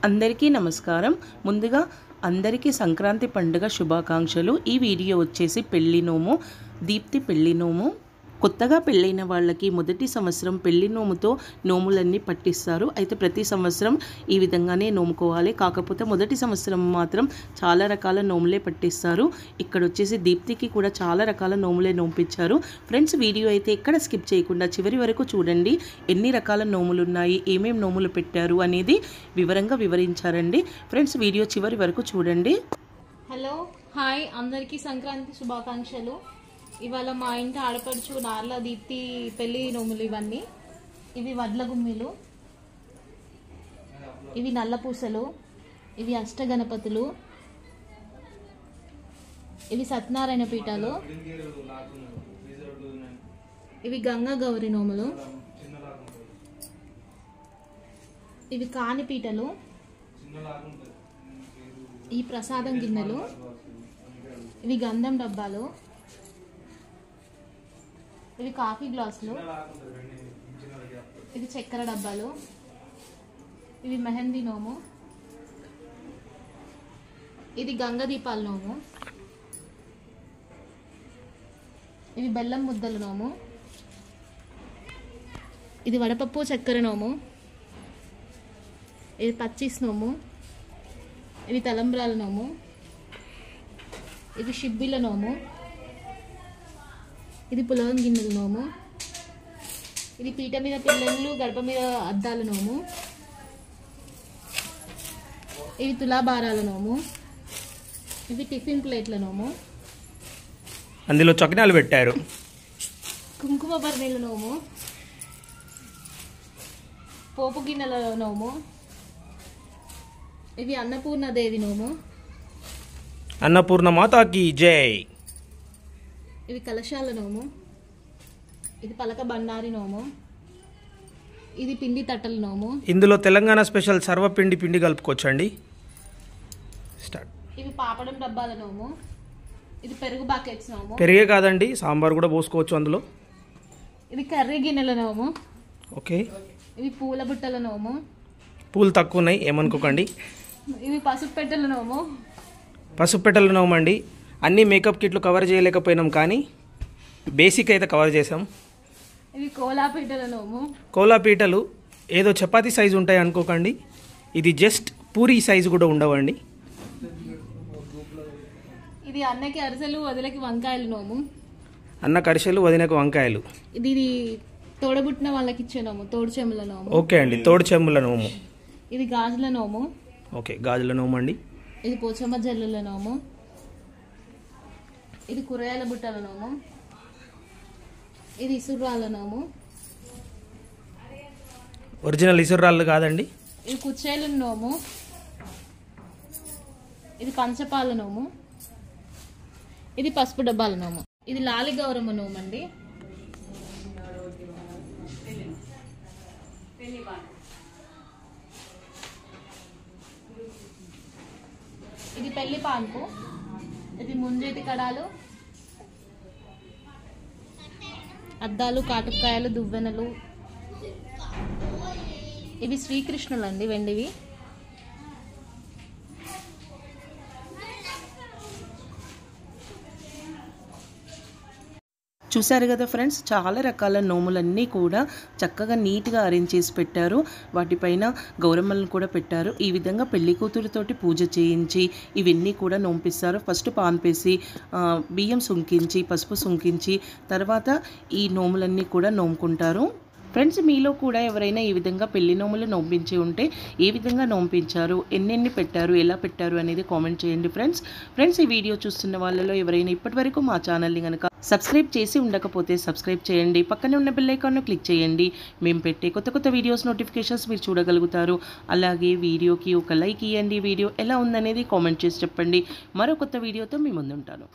అందరికీ నమస్కారం. ముందుగా అందరికీ సంక్రాంతి పండుగ శుభాకాంక్షలు. ఈ వీడియో వచ్చేసి పెళ్లి నోము, దీప్తి పెళ్లి నోము. కొత్తగా పెళ్ళైన వాళ్ళకి మొదటి సంవత్సరం పెళ్లి నోముతో నోములన్నీ పట్టిస్తారు. అయితే ప్రతి సంవత్సరం ఈ విధంగానే నోముకోవాలి. కాకపోతే మొదటి సంవత్సరం మాత్రం చాలా రకాల నోములే పట్టిస్తారు. ఇక్కడ వచ్చేసి దీప్తికి కూడా చాలా రకాల నోములే నోంపించారు. ఫ్రెండ్స్, వీడియో అయితే ఎక్కడ స్కిప్ చేయకుండా చివరి వరకు చూడండి. ఎన్ని రకాల నోములు ఉన్నాయి, ఏమేమి నోములు పెట్టారు అనేది వివరంగా వివరించారండి. ఫ్రెండ్స్, వీడియో చివరి వరకు చూడండి. హలో, హాయ్, అందరికీ సంక్రాంతి శుభాకాంక్షలు. ఇవాళ మా ఇంటి ఆడపడుచు నార్ల దీప్తి పెళ్లి నోములు. ఇవి వడ్ల గుమ్మిలు, ఇవి నల్ల పూసలు, ఇవి అష్టగణపతులు, ఇవి సత్యనారాయణ పీఠాలు, ఇవి గంగా గౌరి నోములు, ఇవి కాని పీటలు, ఈ ప్రసాదం గిన్నెలు, ఇవి గంధం డబ్బాలు, ఇవి కాఫీ గ్లాసులు, ఇవి చక్కెర డబ్బాలు, ఇవి మెహందీ నోము, ఇది గంగ దీపాల నోము, ఇవి బెల్లం ముద్దల నోము, ఇది వడపప్పు చక్కెర నోము, ఇది పచ్చీస్ నోము, ఇవి తలంబ్రాల నోము, ఇది షిబ్బిల నోము, ఇది పులవం గిన్నెల నోము, ఇది పీట మీద పిల్లలు గడప మీద అద్దాల నోము, ఇవి తులాభారాల నోము, ఇవి టిఫిన్ ప్లేట్ల నోము, అందులో చకినాలు పెట్టారు, కుంకుమ బర్నీల నోము, పోపు గిన్నెల నోము, ఇవి అన్నపూర్ణదేవి నోము, అన్నపూర్ణ మాతాకి జై. ఇవి కలశాల నోము, ఇది పలక బండారి నోము, ఇది పిండి తట్టల నోము. ఇందులో తెలంగాణ స్పెషల్ సర్వపిండి పిండి కలుపుకోవచ్చండి. స్టార్ట్. ఇవి పాపడం డబ్బాల నోము, ఇది పెరుగు బాకెట్స్ నోము. పెరిగే కాదండి, సాంబార్ కూడా పోసుకోవచ్చు అందులో. ఇది కర్రీ గిన్నెల నోము. ఓకే. ఇవి పూల బుట్టల నోము. పూలు తక్కువ ఉన్నాయి, ఏమనుకోకండి. ఇవి పసుపు పెట్టెల నోము. పసుపు పెట్టెల నోము అండి. అన్ని మేకప్ కిట్లు కవర్ చేయలేకపోయినాం, కానీ బేసిక్ అయితే కవర్ చేసాం. ఇవి కోలాపీటల నోము. కోలాపీటలు ఏదో చపాతీ సైజు ఉంటాయి అనుకోకండి, ఇది జస్ట్ పూరి సైజు కూడా ఉండవండి. ఇది అన్నకి అరిసెలు, వదిలకి వంకాయల నోము. అన్న కరిసెలు, వదినకు వంకాయలు. ఇది తోడబుట్టిన వాళ్ళకి ఇచ్చే నోము, తోడు చెమ్ముల నోము. ఓకే అండి, తోడు చెమ్ముల నోము. ఇది గాజుల నోము. ఓకే, గాజుల నోము అండి. ఇది పోచమ్మ జల్లుల నోము. ఇది కూరగాయల బుట్టల నోము. ఇది ఇసుర్రాల నోము. ఒరిజినల్ ఇసుర్రాళ్ళు కాదండి. ఇది కుచ్చేల నోము. ఇది పంచపాల నోము. ఇది పసుపు డబ్బాల నోము. ఇది లాలి గౌరమ్మ నోము అండి. ఇది పెళ్లి పాన్పు. ఇది ముంజేతి కడాలు, అద్దాలు, కాటుకాయలు, దువ్వెనలు. ఇవి శ్రీకృష్ణులు అండి, వెండివి. చూశారు కదా ఫ్రెండ్స్, చాలా రకాల నోములన్నీ కూడా చక్కగా నీట్గా అరేంజ్ చేసి పెట్టారు. వాటిపైన గౌరమ్మలను కూడా పెట్టారు. ఈ విధంగా పెళ్లి కూతురుతోటి పూజ చేయించి ఇవన్నీ కూడా నోంపిస్తారు. ఫస్ట్ పాన్పేసి బియ్యం సుంకించి, పసుపు సుంకించి, తర్వాత ఈ నోములన్నీ కూడా నోముకుంటారు. ఫ్రెండ్స్, మీలో కూడా ఎవరైనా ఈ విధంగా పెళ్లి నోములు నోంపించి ఉంటే ఏ విధంగా నోంపించారు, ఎన్నెన్ని పెట్టారు, ఎలా పెట్టారు అనేది కామెంట్ చేయండి ఫ్రెండ్స్, ఈ వీడియో చూస్తున్న వాళ్ళలో ఎవరైనా ఇప్పటివరకు మా ఛానల్ని కనుక సబ్స్క్రైబ్ చేసి ఉండకపోతే సబ్స్క్రైబ్ చేయండి. పక్కనే ఉన్న బెల్ ఐకాన్ను క్లిక్ చేయండి. మేము పెట్టే కొత్త వీడియోస్ నోటిఫికేషన్స్ మీరు చూడగలుగుతారు. అలాగే వీడియోకి ఒక లైక్ ఇవ్వండి. వీడియో ఎలా ఉందనేది కామెంట్ చేసి చెప్పండి. మరో కొత్త వీడియోతో మీ ముందుంటాను.